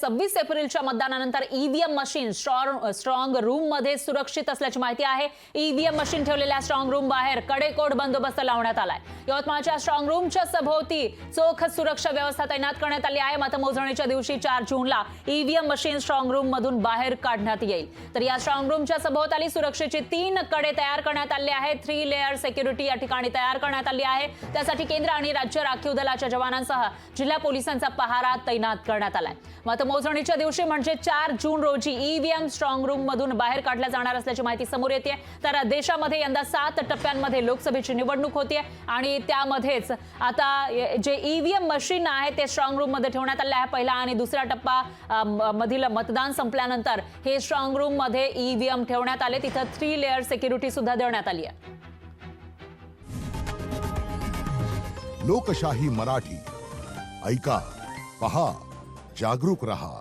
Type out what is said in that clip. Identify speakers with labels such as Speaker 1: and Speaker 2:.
Speaker 1: 26 एप्रिलच्या मतदानानंतर EVM machine strong room मध्ये सुरक्षित असल्याची माहिती आहे। ईव्हीएम मशीन ठेवलेल्या स्ट्रॉंग रूम बाहेर कडेकोट बंदोबस्त लावण्यात आलाय। यवतमाळच्या स्ट्रॉंग रूमच्या सभोवती चोख सुरक्षा व्यवस्था तैनात करण्यात आली आहे। मतमोजणीच्या दिवशी 4 जूनला ईव्हीएम मशीन स्ट्रॉंग रूम मधून बाहेर काढण्यात येईल। तर या स्ट्रॉंग रूमच्या सभोवताली सुरक्षेचे 3 कडे तयार करण्यात आले आहेत। 3 लेअर सिक्युरिटी या ठिकाणी तयार करण्यात आली आहे। त्यासाठी केंद्र आणि राज्य राखीव दलाच्या जवानांसह जिल्हा पोलिसांचा पहारा तैनात करण्यात आलाय। मतमोजणीच्या दिवशी म्हणजे 4 जून रोजी ईव्हीएम स्ट्रॉंग रूम मधून बाहेर काढल्या जाणार असल्याची माहिती समोर येते। तर देशामध्ये यंदा 7 टप्प्यांमध्ये लोकसभेची निवडणूक होते आणि त्यामध्येच आता जे ईव्हीएम मशीन आहे ते स्ट्रॉंग रूम मध्ये ठेवण्यात आले आहे। पहिला आणि दुसरा टप्पा मधील मतदान संपल्यानंतर हे स्ट्रॉंग रूम मध्ये ईव्हीएम ठेवण्यात आले। तिथे 3 लेअर सिक्युरिटी सुद्धा देण्यात आली आहे।
Speaker 2: लोकशाही मराठी ऐका, पहा, जागरूक रहा।